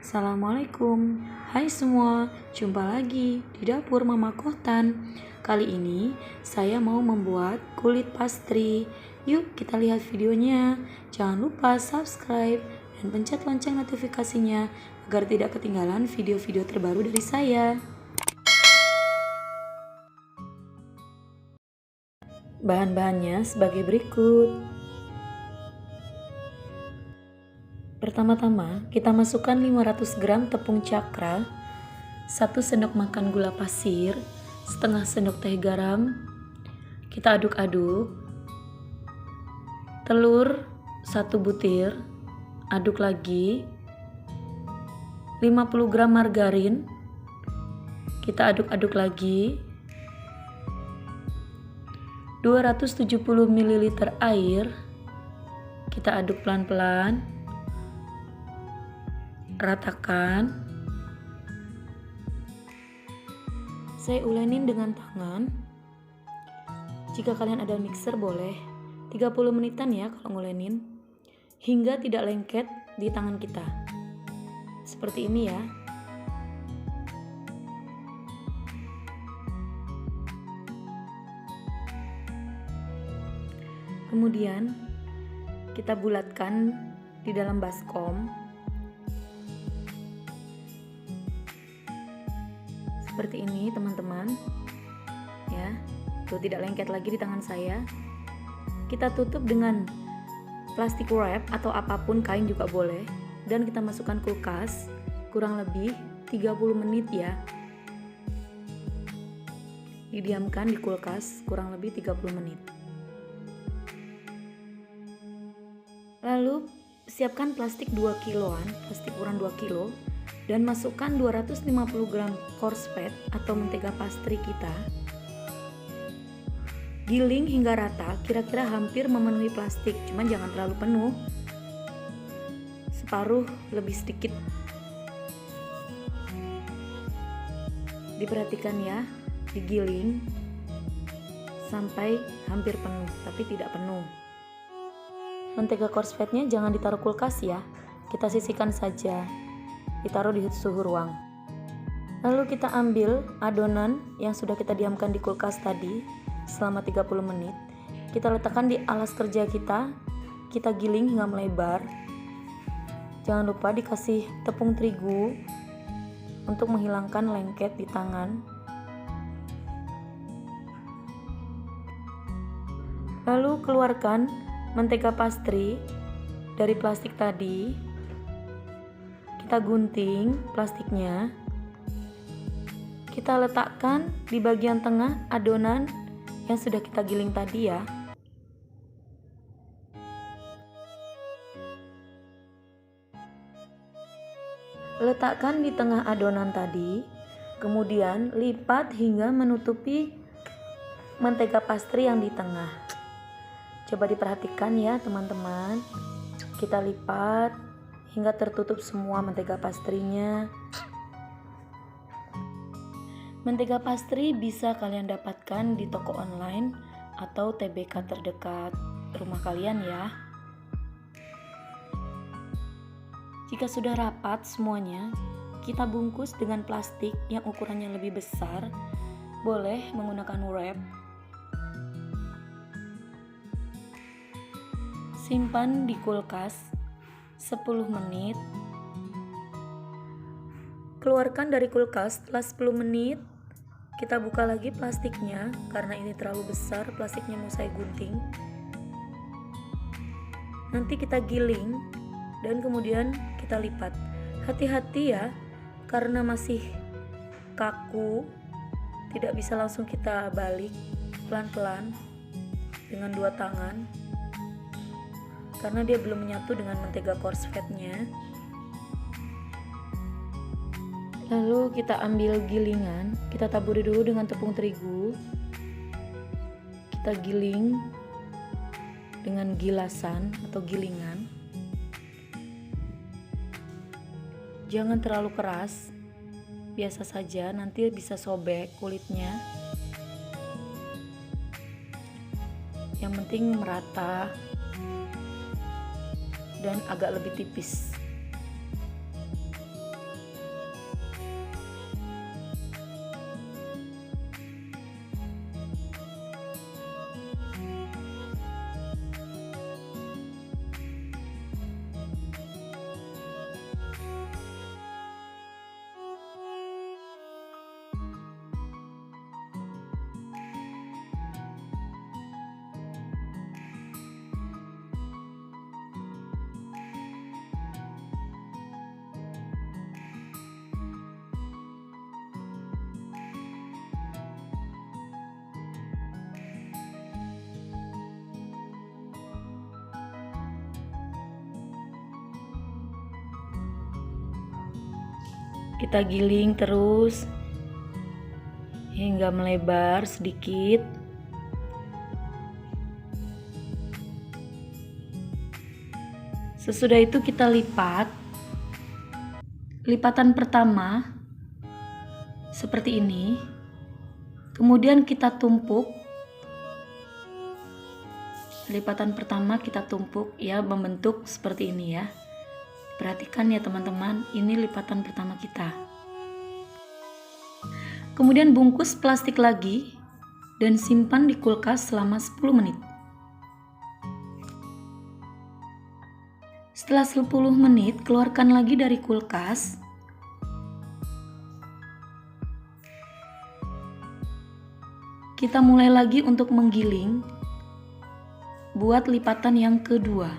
Assalamualaikum, hai semua, jumpa lagi di dapur Mama Kohtan. Kali ini saya mau membuat kulit pastry. Yuk kita lihat videonya. Jangan lupa subscribe dan pencet lonceng notifikasinya agar tidak ketinggalan video-video terbaru dari saya. Bahan-bahannya sebagai berikut. Pertama-tama, kita masukkan 500 gram tepung cakra, 1 sendok makan gula pasir, setengah sendok teh garam. Kita aduk-aduk. Telur 1 butir, aduk lagi. 50 gram margarin, kita aduk-aduk lagi. 270 ml air, kita aduk pelan-pelan. Ratakan. Saya ulenin dengan tangan. Jika kalian ada mixer boleh 30 menitan ya kalau ngulenin, hingga tidak lengket di tangan kita. Seperti ini ya. Kemudian kita bulatkan di dalam baskom. Seperti ini teman-teman ya, tuh tidak lengket lagi di tangan saya. Kita tutup dengan plastik wrap atau apapun, kain juga boleh, dan kita masukkan kulkas kurang lebih 30 menit ya. Didiamkan di kulkas kurang lebih 30 menit. Lalu siapkan plastik 2 kiloan, plastik ukuran 2 kilo, dan masukkan 250 gram coarse fat atau mentega pastry kita. Giling hingga rata, kira-kira hampir memenuhi plastik, cuman jangan terlalu penuh. Separuh lebih sedikit. Diperhatikan ya, digiling sampai hampir penuh, tapi tidak penuh. Mentega coarse fatnya jangan ditaruh kulkas ya, kita sisihkan saja. Ditaruh di suhu ruang. Lalu kita ambil adonan yang sudah kita diamkan di kulkas tadi selama 30 menit. Kita letakkan di alas kerja kita. Kita giling hingga melebar. Jangan lupa dikasih tepung terigu untuk menghilangkan lengket di tangan. Lalu keluarkan mentega pastry dari plastik tadi. Kita gunting plastiknya. Kita letakkan di bagian tengah adonan yang sudah kita giling tadi ya. Letakkan di tengah adonan tadi, kemudian lipat hingga menutupi mentega pastry yang di tengah. Coba diperhatikan ya teman-teman. Kita lipat hingga tertutup semua mentega pastry-nya. Mentega pastry bisa kalian dapatkan di toko online atau TBK terdekat rumah kalian ya. Jika sudah rapat semuanya, kita bungkus dengan plastik yang ukurannya lebih besar. Boleh menggunakan wrap. Simpan di kulkas 10 menit. Keluarkan dari kulkas setelah 10 menit. Kita buka lagi plastiknya karena ini terlalu besar, plastiknya mau saya gunting. Nanti kita giling dan kemudian kita lipat. Hati-hati ya, karena masih kaku, tidak bisa langsung kita balik, pelan-pelan dengan 2 tangan. Karena dia belum menyatu dengan mentega coarse fatnya. Lalu kita ambil gilingan, kita taburi dulu dengan tepung terigu. Kita giling dengan gilasan atau gilingan. Jangan terlalu keras, biasa saja, nanti bisa sobek kulitnya. Yang penting merata dan agak lebih tipis. Kita giling terus hingga melebar sedikit. Sesudah itu kita lipat. Lipatan pertama seperti ini. Kemudian kita tumpuk. Lipatan pertama kita tumpuk ya, membentuk seperti ini ya. Perhatikan ya teman-teman, ini lipatan pertama kita. Kemudian bungkus plastik lagi dan simpan di kulkas selama 10 menit. Setelah 10 menit, keluarkan lagi dari kulkas. Kita mulai lagi untuk menggiling. Buat lipatan yang kedua.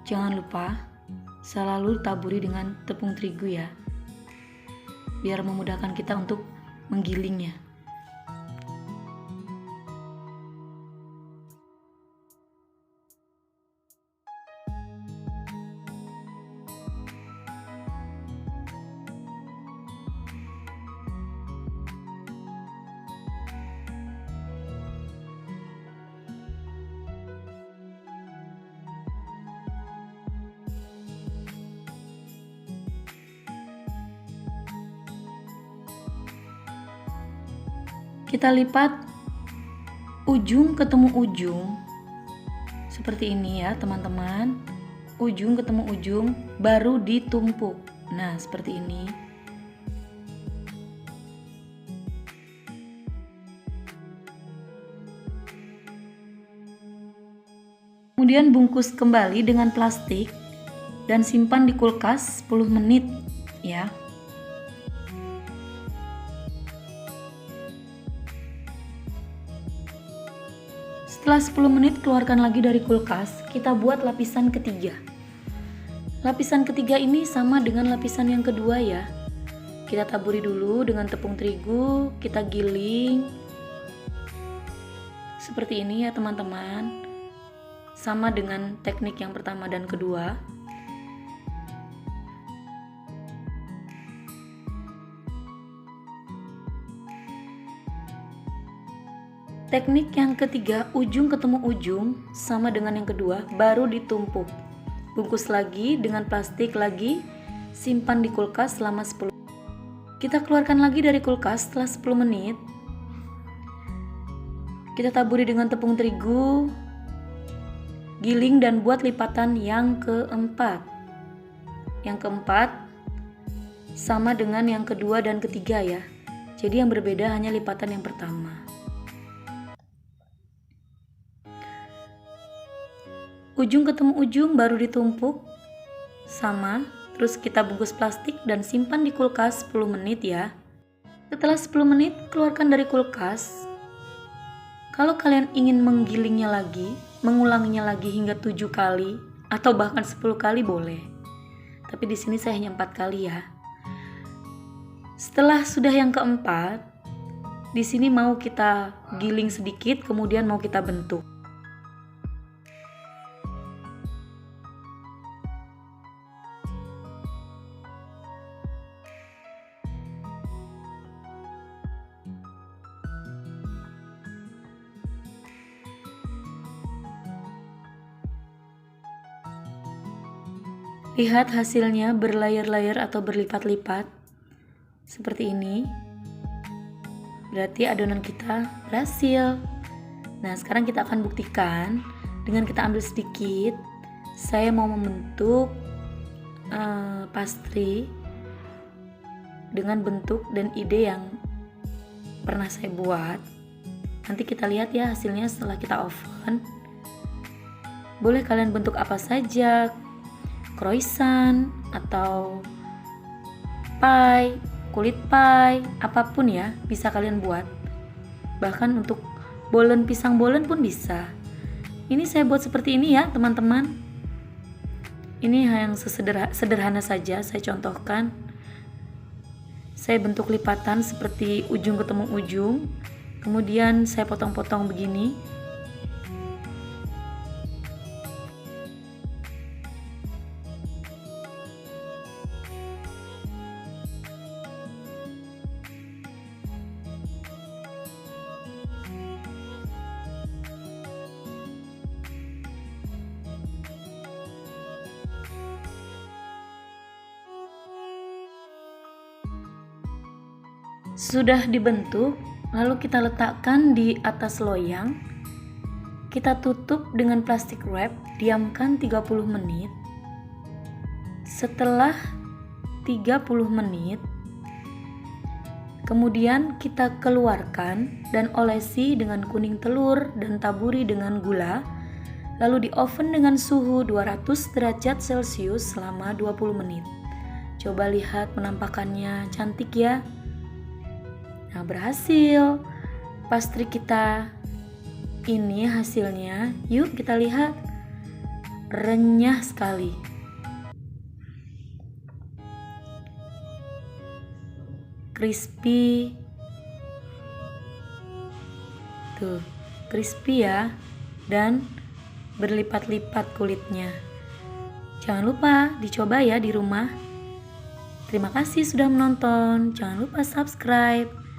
Jangan lupa selalu taburi dengan tepung terigu ya, biar memudahkan kita untuk menggilingnya. Kita lipat ujung ketemu ujung seperti ini ya teman-teman. Ujung ketemu ujung baru ditumpuk. Nah seperti ini. Kemudian bungkus kembali dengan plastik dan simpan di kulkas 10 menit ya. Setelah 10 menit keluarkan lagi dari kulkas, kita buat lapisan ketiga. Lapisan ketiga ini sama dengan lapisan yang kedua ya. Kita taburi dulu dengan tepung terigu, kita giling. Seperti ini ya teman-teman. Sama dengan teknik yang pertama dan kedua. Teknik yang ketiga, ujung ketemu ujung, sama dengan yang kedua, baru ditumpuk. Bungkus lagi dengan plastik lagi, simpan di kulkas selama 10 menit. Kita keluarkan lagi dari kulkas setelah 10 menit. Kita taburi dengan tepung terigu, giling dan buat lipatan yang keempat. Yang keempat, sama dengan yang kedua dan ketiga ya. Jadi yang berbeda hanya lipatan yang pertama. Ujung ketemu ujung baru ditumpuk sama, terus kita bungkus plastik dan simpan di kulkas 10 menit ya. Setelah 10 menit keluarkan dari kulkas. Kalau kalian ingin menggilingnya lagi, mengulanginya lagi hingga 7 kali atau bahkan 10 kali boleh. Tapi di sini saya hanya 4 kali ya. Setelah sudah yang keempat, di sini mau kita giling sedikit kemudian mau kita bentuk. Lihat hasilnya berlayar-layar atau berlipat-lipat seperti ini. Berarti adonan kita berhasil. Nah sekarang kita akan buktikan dengan kita ambil sedikit. Saya mau membentuk pastry dengan bentuk dan ide yang pernah saya buat. Nanti kita lihat ya hasilnya setelah kita oven. Boleh kalian bentuk apa saja, croissant atau pie, kulit pie, apapun ya bisa kalian buat. Bahkan untuk bolen pisang bolen pun bisa. Ini saya buat seperti ini ya teman-teman. Ini yang sederhana saja saya contohkan. Saya bentuk lipatan seperti ujung ketemu ujung. Kemudian saya potong-potong begini. Sudah dibentuk, lalu kita letakkan di atas loyang. Kita tutup dengan plastik wrap, diamkan 30 menit. Setelah 30 menit, kemudian kita keluarkan dan olesi dengan kuning telur dan taburi dengan gula, lalu di oven dengan suhu 200 derajat Celcius selama 20 menit. Coba lihat penampakannya, cantik ya. Nah, berhasil. Pastry kita ini hasilnya. Yuk kita lihat. Renyah sekali. Crispy. Tuh, crispy ya. Dan berlipat-lipat kulitnya. Jangan lupa dicoba ya di rumah. Terima kasih sudah menonton. Jangan lupa subscribe.